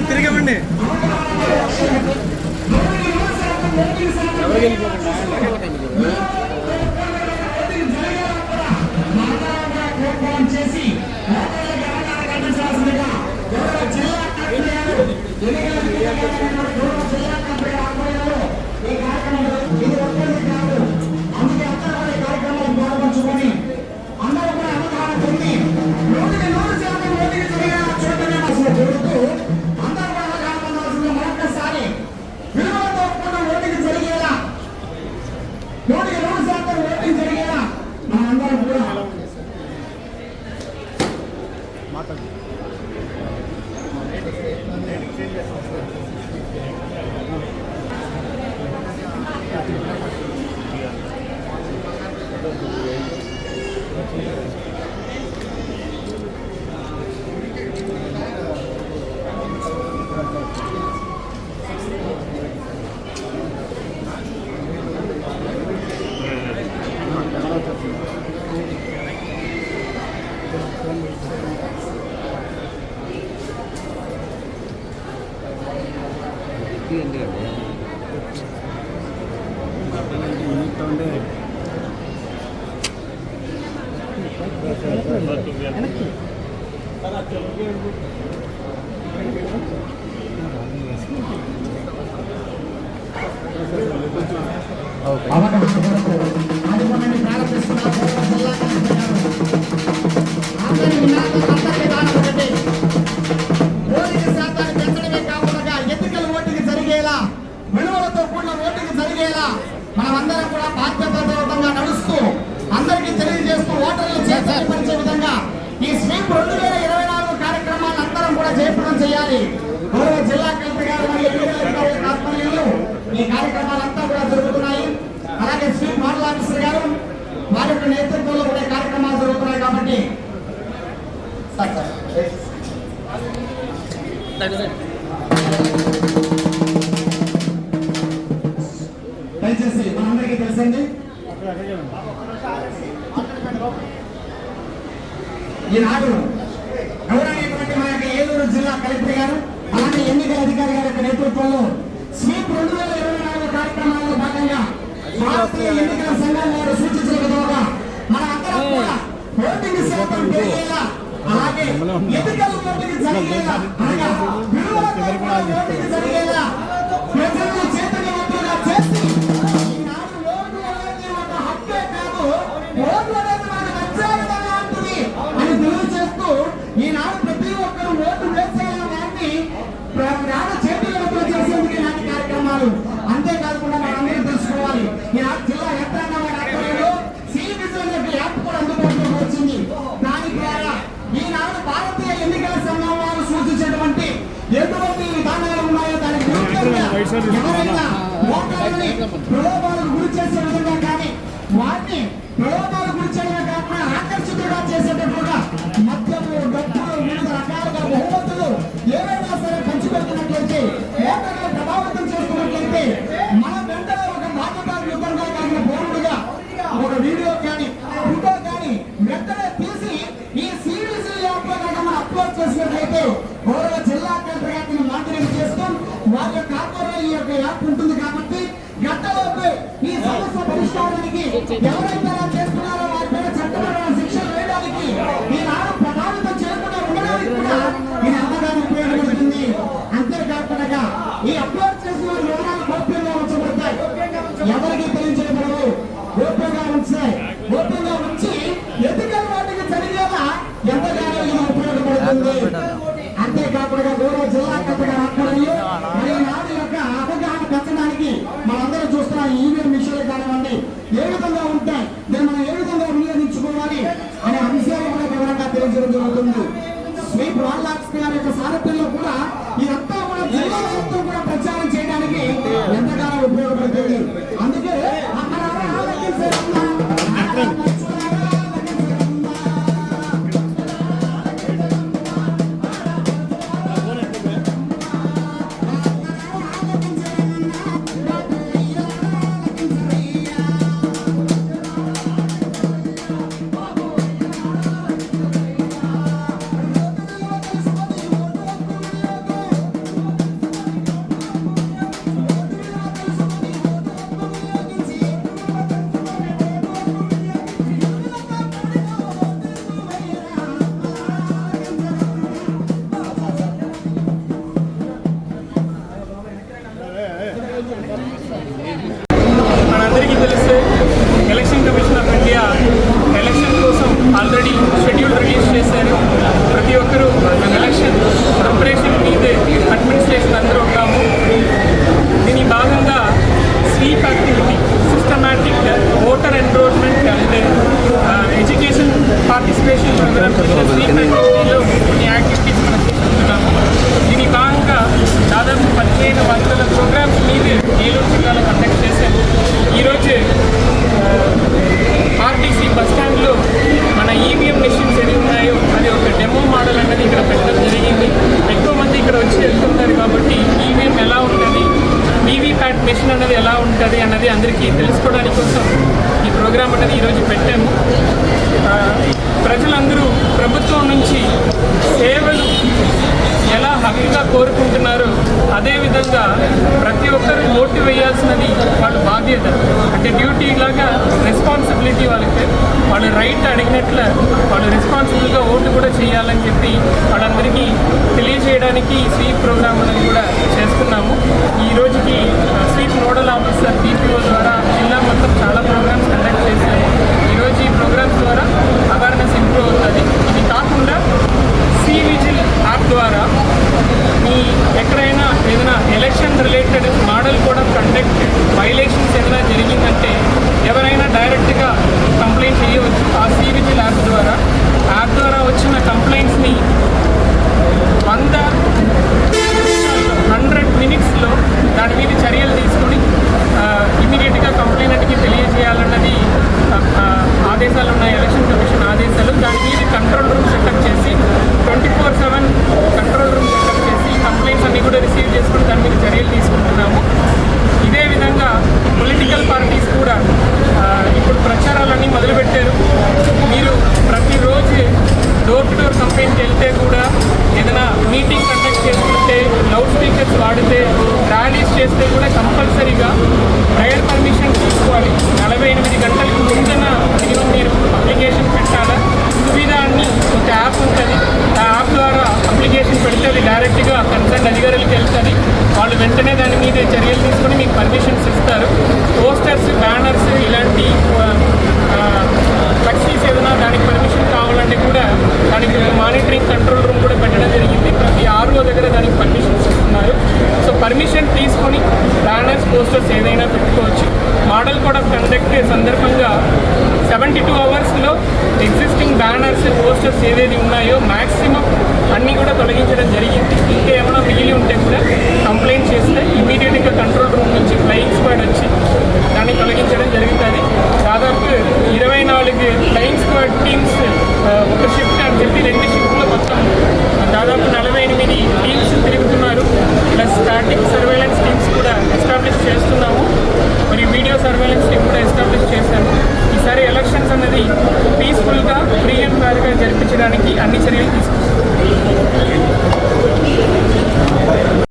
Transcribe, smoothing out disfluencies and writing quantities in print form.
తిరిగామండి మనమందరం కూడా బాధ్యతాయుతంగా నడుస్తూ అందరికీ తెలియజేస్తూ ఓటర్లు చేసే విధంగా ఈ స్వీప్ 2024 కార్యక్రమాన్ని అందరం కూడా జయప్రదం చేయాలి. జిల్లా కలెక్టర్ గారు మరియు ఈ కార్యక్రమాలంతా కూడా జరుగుతున్నాయి. అలాగే స్వీప్ మండల ఆఫీసర్ గారు వారి యొక్క నేతృత్వంలో కూడా కార్యక్రమాలు జరుగుతున్నాయి. కాబట్టి దయచేసి మనందరికీ తెలిసింది ఈనాడు గౌరవనీయటువంటి మన యొక్క ఏలూరు జిల్లా కలెక్టర్ గారు అలాగే ఎన్నికల అధికారి గారి యొక్క నేతృత్వంలో స్వీప్ 2024 కార్యక్రమాల్లో భాగంగా భారతీయ ఎన్నికల సంఘం వారు సూచించిన విధంగా మన అందరం కూడా ఓటింగ్ శాతం పెరిగేలా అలాగే ఎన్నికల ఓటింగ్ జరిగేలా అనగా విలువలతో కూడా ఓటింగ్ జరిగేలా ప్రజలను చైతన్యవంతులుగా చేసి ఈనాడు ఓటు అనేది ఒక హక్కే కాదు, ఓటు అనేది మన మధ్యాహ్నం లాంటిది అని తెలియజేస్తూ ఈనాడు ప్రతి ఒక్కరు ఓటు వేసేలా వారిని చేతులతో చేసేందుకు ఇలాంటి కార్యక్రమాలు. అంతేకాకుండా మనందరం తెలుసుకోవాలి, ఈనాడు జిల్లా యంత్రాంగం ఆధ్వర్యంలో సివిజిల్ యాప్ కూడా అందుబాటులోకి వచ్చింది. దాని ద్వారా ఈనాడు భారతీయ ఎన్నికల సంఘం వారు సూచించేటువంటి ఎటువంటి విధానాలు ఉన్నాయో దానికి ఎవరైనా ఓటర్లని ప్రలోభాలకు గురి చేసే విధంగా కానీ వారిని ప్రలోభాలకు గురి చేయడమే కాకుండా ఆకర్షితులుగా చేసేటట్లుగా మద్యము డబ్బులు వివిధ రకాలుగా బహుమతులు ఏవైనా సరే పంచిపెడుతున్నట్లయితే ఓటర్లను ప్రభావితం చేస్తున్నట్లయితే మన వెంటనే ఒక బాధ్యతాయుతంగా కాకుండా పౌరుడుగా ఒక వీడియో కానీ ఫోటో కానీ వెంటనే తీసి ఈ సివిజిల్ యాప్ లో కనుక మనం అప్లోడ్ చేసినట్లయితే గౌరవ జిల్లా కలెక్టర్ గారిని మానిటరింగ్ చేస్తూ వారి యొక్క ఆధ్వర్యంలో ఈ యొక్క యాప్ ఉంటుంది. కాబట్టి గంటలోపే ఈ సమస్య పరిష్కారానికి ఎవరైతే చేస్తున్నారో వారి పైన చట్టపరమైన శిక్షలు వేయడానికి ఈనాడు ప్రభావితం చేయకుండా ఉండడానికి కూడా ఇది ఎంతగానో ఉపయోగపడుతుంది. అంతేకాకుండా ఈ అప్లోడ్ చేసిన వారి వివరాలు గోప్యంగా ఉంచబడతాయి, ఎవరికి తెలియజేయబడవు, గోప్యంగా ఉంచాయి. గోప్యంగా ఉంచి ఎన్నికల వాటికి జరిగేలా ఎంతగానో ఇది ఉపయోగపడుతుంది. అంతేకాకుండా గౌరవ జిల్లా కలెక్టర్ ఆధ్వర్యంలో మరియు నాడు యొక్క అవగాహన పెంచడానికి మనందరం చూస్తున్నాం. ఈవీఎం మిషన్లు కానివ్వండి ఏ విధంగా ఉంటాయి, దీన్ని మనం ఏ విధంగా వినియోగించుకోవాలి అనే అంశాలు కూడా వివరంగా తెలియజేయడం జరుగుతుంది. స్వీప్ రాళ్లాక్స్ గారి యొక్క సారథ్యంలో కూడా ఇదంతా కూడా జిల్లా మొత్తం కూడా ప్రచారం చేయడానికి ఎంతగానో ఉపయోగపడుతుంది. అందుకే శ్రీకాకుళంలో కొన్ని యాక్టివిటీస్ మనం చూస్తున్నాము. దీని భాగంగా దాదాపు 1500 ప్రోగ్రామ్స్ మీద ఏలూరు జిల్లాలో కండక్ట్ చేశాము. ఈరోజు ఆర్టీసీ బస్టాండ్లో మన ఈవీఎం మెషిన్స్ ఏవి ఉన్నాయో అది ఒక డెమో మోడల్ అన్నది ఇక్కడ పెట్టడం జరిగింది. ఎక్కువ మంది ఇక్కడ వచ్చి వెళ్తుంటారు కాబట్టి ఈవీఎం ఎలా ఉంటుంది, వీవీప్యాట్ మెషిన్ అన్నది ఎలా ఉంటుంది అన్నది అందరికీ తెలుసుకోవడానికి కోసం ఈ ప్రోగ్రామ్ అనేది ఈరోజు పెట్టాము. ప్రజలందరూ ప్రభుత్వం నుంచి సేవలు ఎలా హక్కుగా కోరుకుంటున్నారో అదేవిధంగా ప్రతి ఒక్కరు ఓటు వేయాల్సినది వాళ్ళ బాధ్యత. అంటే డ్యూటీ లాగా రెస్పాన్సిబిలిటీ వాళ్ళకి, వాళ్ళు రైట్ అడిగినట్ల వాళ్ళు రెస్పాన్సిబుల్గా ఓటు కూడా చేయాలని చెప్పి వాళ్ళందరికీ తెలియజేయడానికి ఈ స్వీప్ ప్రోగ్రామ్ అనేది కూడా చేస్తున్నాము. ఈ రోజుకి స్వీప్ నోడల్ ఆఫీసర్ DPO ద్వారా జిల్లా మొత్తం చాలా ప్రోగ్రామ్స్ కండక్ట్ చేశాము. ఈరోజు ఈ ప్రోగ్రామ్స్ ద్వారా అవేర్నెస్ ఇంప్రూవ్ అవుతుంది. ఇది కాకుండా CVGIL యాప్ ద్వారా మీ ఎక్కడైనా ఏదైనా ఎలక్షన్ రిలేటెడ్ మోడల్ కూడా కండక్ట్ వైలేషన్స్ ఏదైనా జరిగిందంటే ఎవరైనా డైరెక్ట్గా కంప్లైంట్ చేయవచ్చు. ఆ CVGIL యాప్ ద్వారా వచ్చిన కంప్లైంట్స్ని 100 మినిట్స్లో దాని మీద చర్యలు తీసుకొని ఇమీడియట్గా కంప్లైంట్కి తెలియజేయాలన్నది ఆదేశాలు ఉన్నాయి, ఎలక్షన్ కమిషన్ ఆదేశాలు. దాని మీద కంట్రోల్ రూమ్ సెటప్ చేసి 24/7 కంట్రోల్ రూమ్ సెటప్ చేసి కంప్లైంట్స్ అన్నీ కూడా రిసీవ్ చేసుకుని దాని మీద చర్యలు తీసుకుంటున్నాము. ఇదే విధంగా పొలిటికల్ పార్టీస్ కూడా ఇప్పుడు ప్రచారాలన్నీ మొదలుపెట్టారు. మీరు ప్రతిరోజు డోర్ టు డోర్ కంప్లైంట్కి వెళ్తే కూడా ఏదైనా మీటింగ్ కండక్ట్ చేసుకుంటే లౌడ్ స్పీకర్స్ వాడితే ర్యాలీస్ చేస్తే కూడా కంపల్సరీగా ప్రయర్ పర్మిషన్ తీసుకోవాలి. 48 గంటలకు ముందున మినిమం మీరు అప్లికేషన్ పెట్టాలా. సువిధా అని ఒక యాప్ ఉంటుంది. ఆ యాప్ ద్వారా అప్లికేషన్ పెడితే అది డైరెక్ట్గా కన్సర్న్ అధికారులకు వెళ్తుంది. వాళ్ళు వెంటనే దాని మీద చర్యలు తీసుకొని మీకు పర్మిషన్స్ ఇస్తారు. పోస్టర్స్, బ్యానర్స్ ఇలాంటి ఫ్లెక్సీస్ ఏదైనా దానికి పర్మిషన్ కావాలంటే కూడా దానికి మానిటరింగ్ కంట్రోల్ రూమ్ కూడా పెట్టడం జరిగింది. ప్రతి RO దగ్గర దానికి పర్మిషన్స్ ఇస్తున్నారు. సో పర్మిషన్ తీసుకొని బ్యానర్స్, పోస్టర్స్ ఏదైనా పెట్టుకోవచ్చు. మోడల్ కోడ్ ఆఫ్ కండక్ట్ సందర్భంగా 72 అవర్స్లో ఎగ్జిస్టింగ్ బ్యానర్స్, పోస్టర్స్ ఏదేది ఉన్నాయో మ్యాక్సిమం అన్నీ కూడా తొలగించడం జరిగింది. ఇంకా ఏమైనా మిగిలి ఉంటే కూడా కంప్లైంట్ చేస్తే ఇమీడియట్గా కంట్రోల్ రూమ్ నుంచి ఫ్లయింగ్ స్క్వాడ్ వచ్చి దాన్ని తొలగించడం జరుగుతుంది. దాదాపు 24 ఫ్లయింగ్ స్క్వాడ్ టీమ్స్ ఒక షిఫ్ట్ అని చెప్పి 2 షిఫ్ట్లో మొత్తం దాదాపు 48 టీమ్స్ తిరుగుతున్నారు. ప్లస్ స్టాటిక్ సర్వేలెన్స్ టీమ్స్ కూడా ఎస్టాబ్లిష్ చేస్తున్నాము. మరియు వీడియో సర్వేలెన్స్ టీమ్ కూడా ఎస్టాబ్లిష్ చేశాము. ఈసారి ఎలక్షన్స్ అనేది పీస్ఫుల్గా, ఫ్రీ అండ్ ఫెయిర్గా జరిపించడానికి అన్ని చర్యలు